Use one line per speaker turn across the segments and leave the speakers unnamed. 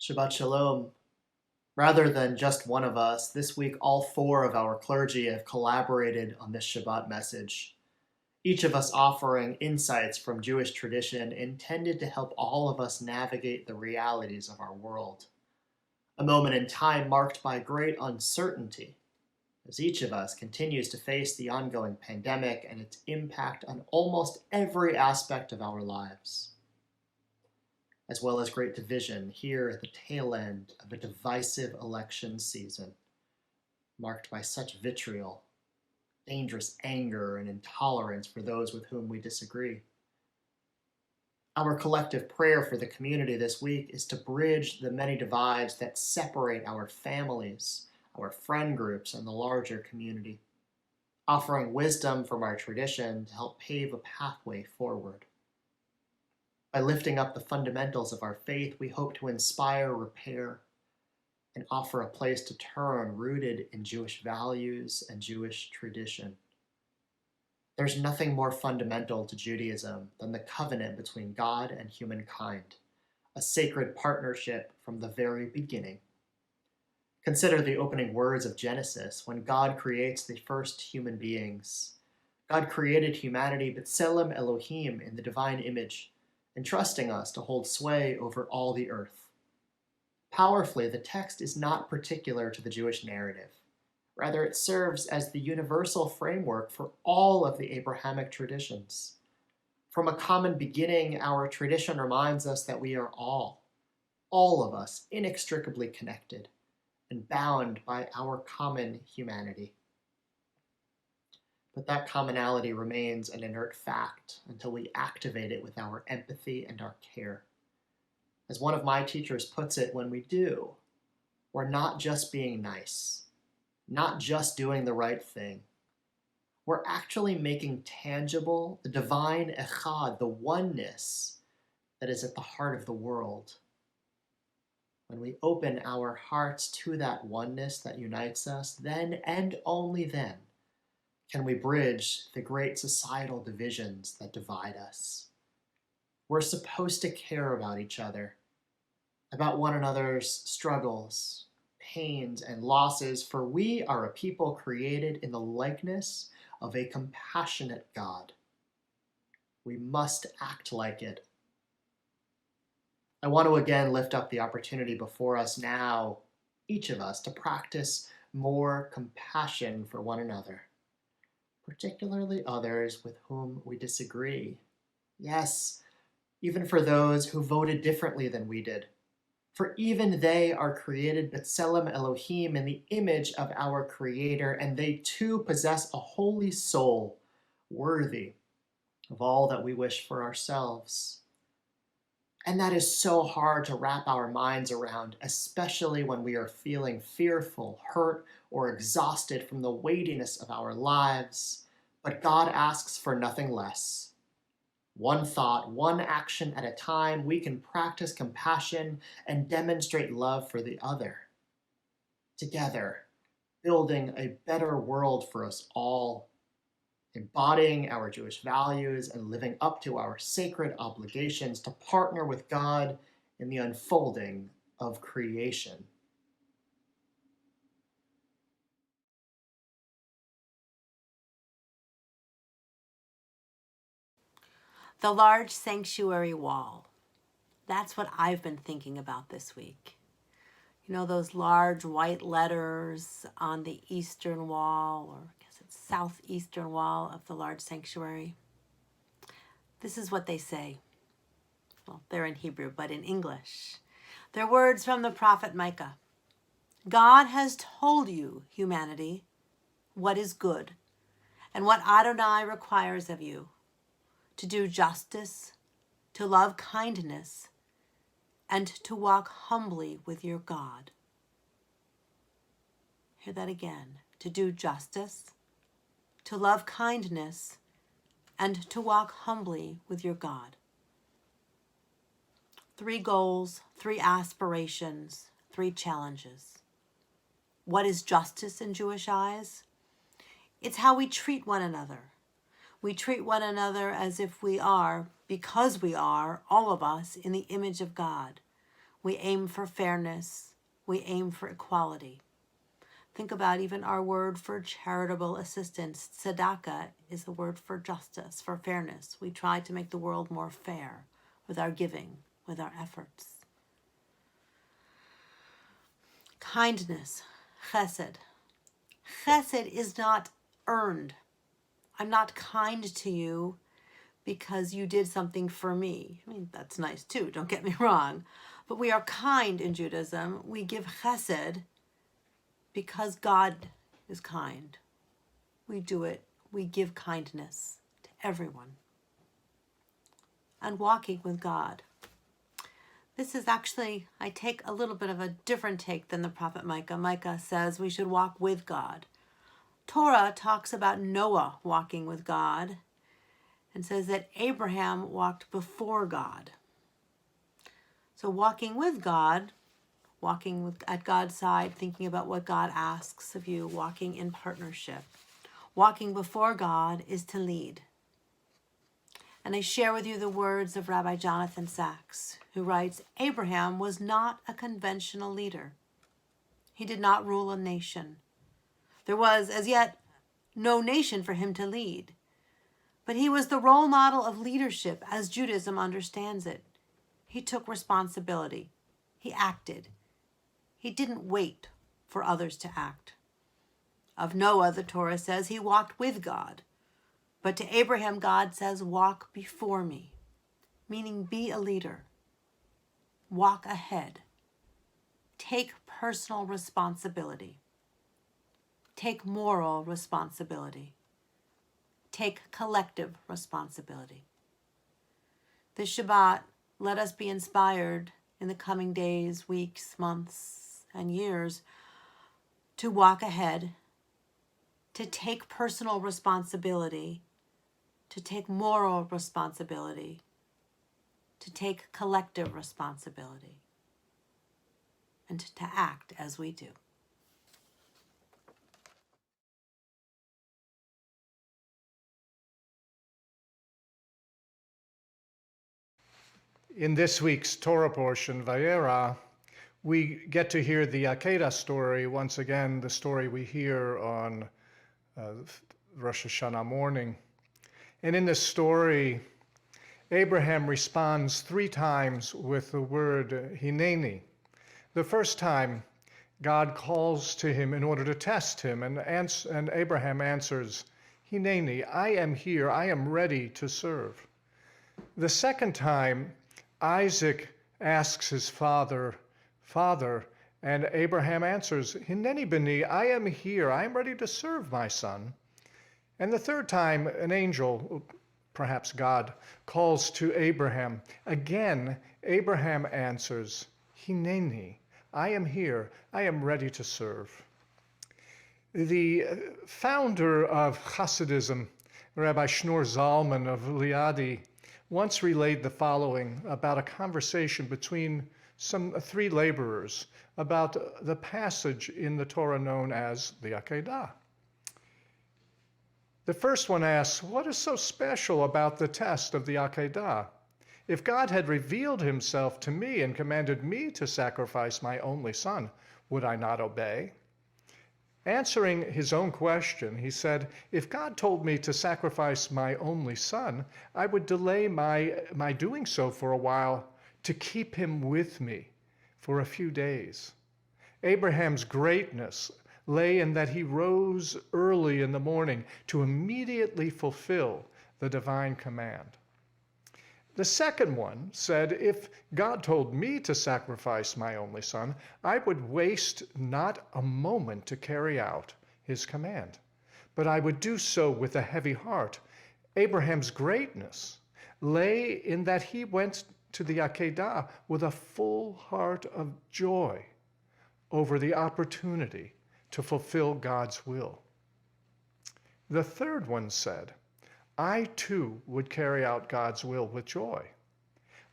Shabbat Shalom. Rather than just one of us, this week all four of our clergy have collaborated on this Shabbat message, each of us offering insights from Jewish tradition intended to help all of us navigate the realities of our world. A moment in time marked by great uncertainty, as each of us continues to face the ongoing pandemic and its impact on almost every aspect of our lives, as well as great division here at the tail end of a divisive election season, marked by such vitriol, dangerous anger, and intolerance for those with whom we disagree. Our collective prayer for the community this week is to bridge the many divides that separate our families, our friend groups, and the larger community, offering wisdom from our tradition to help pave a pathway forward. By lifting up the fundamentals of our faith, we hope to inspire repair and offer a place to turn rooted in Jewish values and Jewish tradition. There's nothing more fundamental to Judaism than the covenant between God and humankind, a sacred partnership from the very beginning. Consider the opening words of Genesis when God creates the first human beings. God created humanity, B'Tselem Elohim, in the divine image, entrusting us to hold sway over all the earth. Powerfully, the text is not particular to the Jewish narrative. Rather, it serves as the universal framework for all of the Abrahamic traditions. From a common beginning, our tradition reminds us that we are all of us, inextricably connected and bound by our common humanity. But that commonality remains an inert fact until we activate it with our empathy and our care. As one of my teachers puts it, when we do, we're not just being nice, not just doing the right thing. We're actually making tangible the divine echad, the oneness that is at the heart of the world. When we open our hearts to that oneness that unites us, then and only then can we bridge the great societal divisions that divide us. We're supposed to care about each other, about one another's struggles, pains, and losses, for we are a people created in the likeness of a compassionate God. We must act like it. I want to again lift up the opportunity before us now, each of us, to practice more compassion for one another, particularly others with whom we disagree. Yes, even for those who voted differently than we did. For even they are created B'Tselem Elohim, in the image of our Creator, and they too possess a holy soul worthy of all that we wish for ourselves. And that is so hard to wrap our minds around, especially when we are feeling fearful, hurt, or exhausted from the weightiness of our lives. But God asks for nothing less. One thought, one action at a time, we can practice compassion and demonstrate love for the other. Together, building a better world for us all, embodying our Jewish values and living up to our sacred obligations to partner with God in the unfolding of creation.
The large sanctuary wall. That's what I've been thinking about this week. You know, those large white letters on the eastern wall, or I guess it's southeastern wall of the large sanctuary. This is what they say. Well, they're in Hebrew, but in English. They're words from the prophet Micah. God has told you, humanity, what is good and what Adonai requires of you: to do justice, to love kindness, and to walk humbly with your God. Hear that again. To do justice, to love kindness, and to walk humbly with your God. 3 goals, 3 aspirations, 3 challenges. What is justice in Jewish eyes? It's how we treat one another. We treat one another as if we are, because we are, all of us, in the image of God. We aim for fairness. We aim for equality. Think about even our word for charitable assistance. Tzedakah is the word for justice, for fairness. We try to make the world more fair with our giving, with our efforts. Kindness, chesed. Chesed is not earned. I'm not kind to you because you did something for me. I mean, that's nice too, don't get me wrong. But we are kind in Judaism. We give chesed because God is kind. We do it. We give kindness to everyone. And walking with God. This is actually, I take a little bit of a different take than the prophet Micah. Micah says we should walk with God. Torah talks about Noah walking with God and says that Abraham walked before God. So walking with God, at God's side, thinking about what God asks of you, walking in partnership. Walking before God is to lead. And I share with you the words of Rabbi Jonathan Sachs, who writes, Abraham was not a conventional leader. He did not rule a nation. There was, as yet, no nation for him to lead. But he was the role model of leadership as Judaism understands it. He took responsibility. He acted. He didn't wait for others to act. Of Noah, the Torah says, he walked with God. But to Abraham, God says, walk before me, meaning be a leader. Walk ahead. Take personal responsibility. Take moral responsibility. Take collective responsibility. This Shabbat, let us be inspired in the coming days, weeks, months, and years to walk ahead, to take personal responsibility, to take moral responsibility, to take collective responsibility, and to act as we do.
In this week's Torah portion, Vayera, we get to hear the Akedah story, once again, the story we hear on Rosh Hashanah morning. And in this story, Abraham responds 3 times with the word Hineni. The first time, God calls to him in order to test him, and Abraham answers, Hineni, I am here, I am ready to serve. The second time, Isaac asks his father, and Abraham answers, Hineni beni, I am here, I am ready to serve my son. And the third time, an angel, perhaps God, calls to Abraham. Again, Abraham answers, Hineni, I am here, I am ready to serve. The founder of Hasidism, Rabbi Shneur Zalman of Liadi, once relayed the following about a conversation between 3 laborers about the passage in the Torah known as the Akedah. The first one asks, what is so special about the test of the Akedah? If God had revealed himself to me and commanded me to sacrifice my only son, would I not obey? Answering his own question, he said, if God told me to sacrifice my only son, I would delay my doing so for a while to keep him with me for a few days. Abraham's greatness lay in that he rose early in the morning to immediately fulfill the divine command. The second one said, if God told me to sacrifice my only son, I would waste not a moment to carry out his command, but I would do so with a heavy heart. Abraham's greatness lay in that he went to the Akedah with a full heart of joy over the opportunity to fulfill God's will. The third one said, I too would carry out God's will with joy.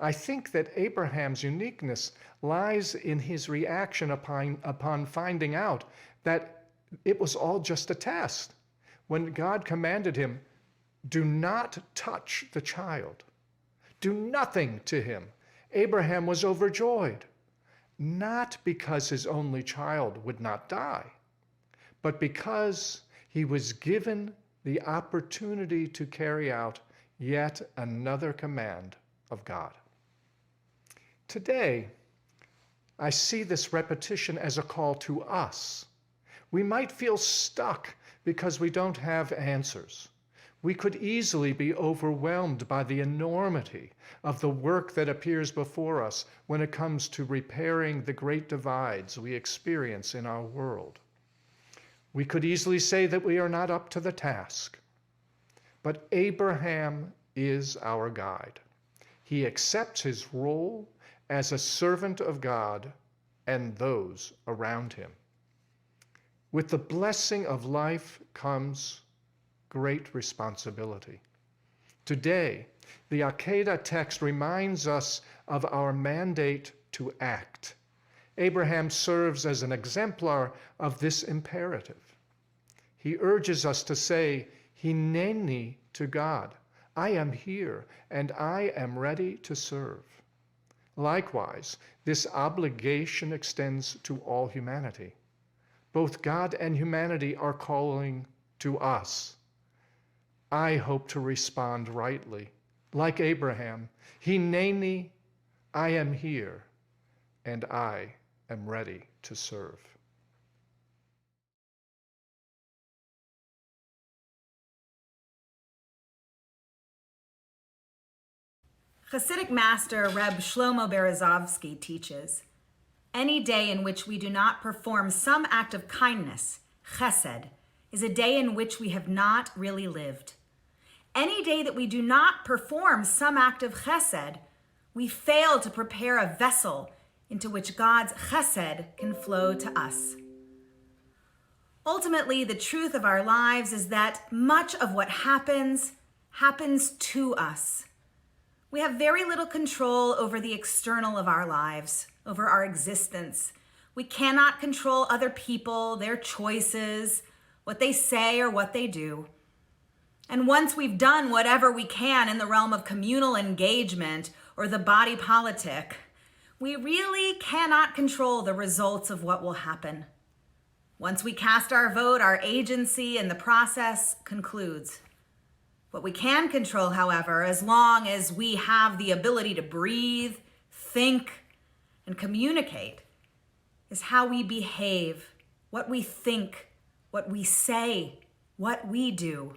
I think that Abraham's uniqueness lies in his reaction upon finding out that it was all just a test. When God commanded him, do not touch the child, do nothing to him, Abraham was overjoyed. not because his only child would not die, but because he was given the opportunity to carry out yet another command of God. Today, I see this repetition as a call to us. We might feel stuck because we don't have answers. We could easily be overwhelmed by the enormity of the work that appears before us when it comes to repairing the great divides we experience in our world. We could easily say that we are not up to the task. But Abraham is our guide. He accepts his role as a servant of God and those around him. With the blessing of life comes great responsibility. Today, the Akedah text reminds us of our mandate to act. Abraham serves as an exemplar of this imperative. He urges us to say, Hineni, to God, I am here and I am ready to serve. Likewise, this obligation extends to all humanity. Both God and humanity are calling to us. I hope to respond rightly, like Abraham, Hineni, I am here, and I am ready to serve.
Hasidic master Reb Shlomo Berezovsky teaches, any day in which we do not perform some act of kindness, chesed, is a day in which we have not really lived. Any day that we do not perform some act of chesed, we fail to prepare a vessel into which God's chesed can flow to us. Ultimately, the truth of our lives is that much of what happens to us. We have very little control over the external of our lives, over our existence. We cannot control other people, their choices, what they say or what they do. And once we've done whatever we can in the realm of communal engagement or the body politic, we really cannot control the results of what will happen. Once we cast our vote, our agency in the process concludes. What we can control, however, as long as we have the ability to breathe, think, and communicate, is how we behave, what we think, what we say, what we do.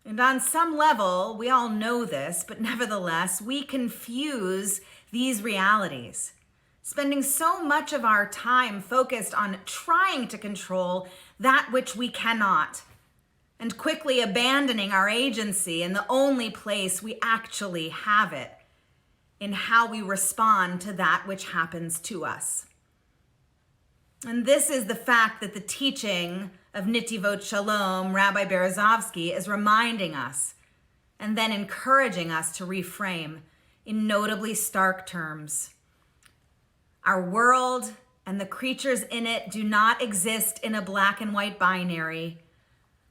And on some level, we all know this, but nevertheless, we confuse these realities, spending so much of our time focused on trying to control that which we cannot, and quickly abandoning our agency in the only place we actually have it, in how we respond to that which happens to us. And this is the fact that the teaching of Nitivot Shalom, Rabbi Berezovsky, is reminding us and then encouraging us to reframe in notably stark terms. Our world and the creatures in it do not exist in a black and white binary,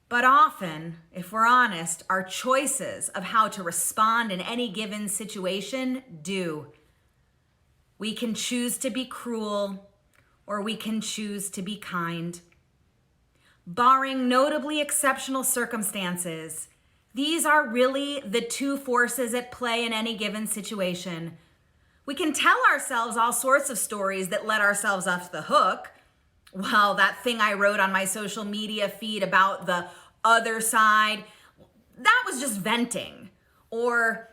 but often, if we're honest, our choices of how to respond in any given situation do. We can choose to be cruel, or we can choose to be kind. Barring notably exceptional circumstances, these are really the two forces at play in any given situation. We can tell ourselves all sorts of stories that let ourselves off the hook. Well, that thing I wrote on my social media feed about the other side, that was just venting. Or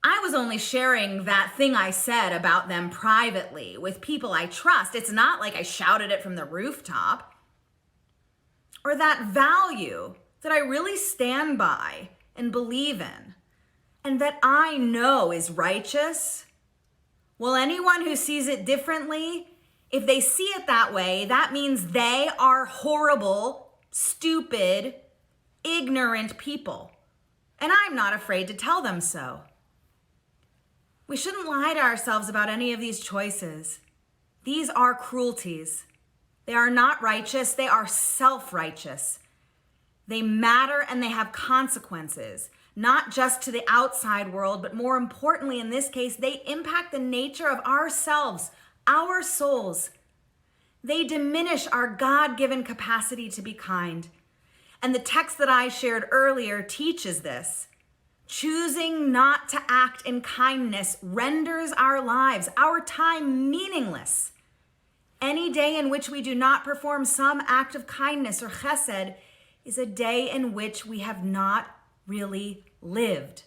I was only sharing that thing I said about them privately with people I trust. It's not like I shouted it from the rooftop. Or that value that I really stand by and believe in, and that I know is righteous. Well, anyone who sees it differently, if they see it that way, that means they are horrible, stupid, ignorant people. And I'm not afraid to tell them so. We shouldn't lie to ourselves about any of these choices. These are cruelties. They are not righteous, they are self-righteous. They matter and they have consequences, not just to the outside world, but more importantly in this case, they impact the nature of ourselves, our souls, they diminish our God-given capacity to be kind. And the text that I shared earlier teaches this. Choosing not to act in kindness renders our lives, our time, meaningless. Any day in which we do not perform some act of kindness or chesed is a day in which we have not really lived.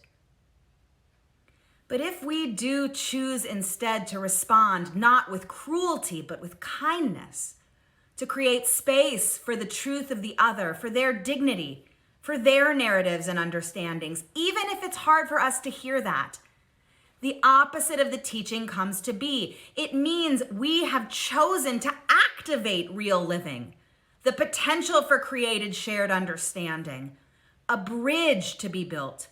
But if we do choose instead to respond not with cruelty, but with kindness, to create space for the truth of the other, for their dignity, for their narratives and understandings, even if it's hard for us to hear that, the opposite of the teaching comes to be. It means we have chosen to activate real living, the potential for created shared understanding, a bridge to be built.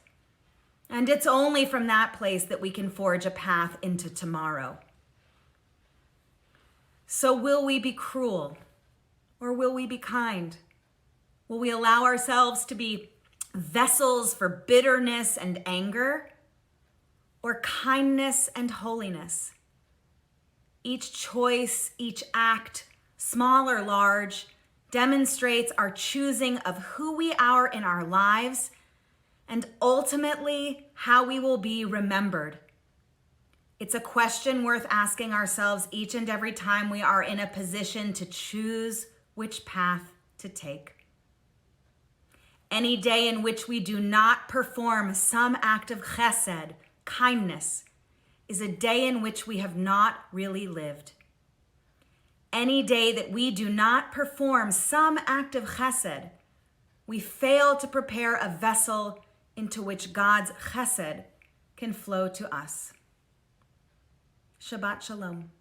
And it's only from that place that we can forge a path into tomorrow. So will we be cruel or will we be kind? Will we allow ourselves to be vessels for bitterness and anger or kindness and holiness? Each choice, each act, small or large, demonstrates our choosing of who we are in our lives and ultimately how we will be remembered. It's a question worth asking ourselves each and every time we are in a position to choose which path to take. Any day in which we do not perform some act of chesed, kindness, is a day in which we have not really lived. Any day that we do not perform some act of chesed, we fail to prepare a vessel into which God's chesed can flow to us. Shabbat Shalom.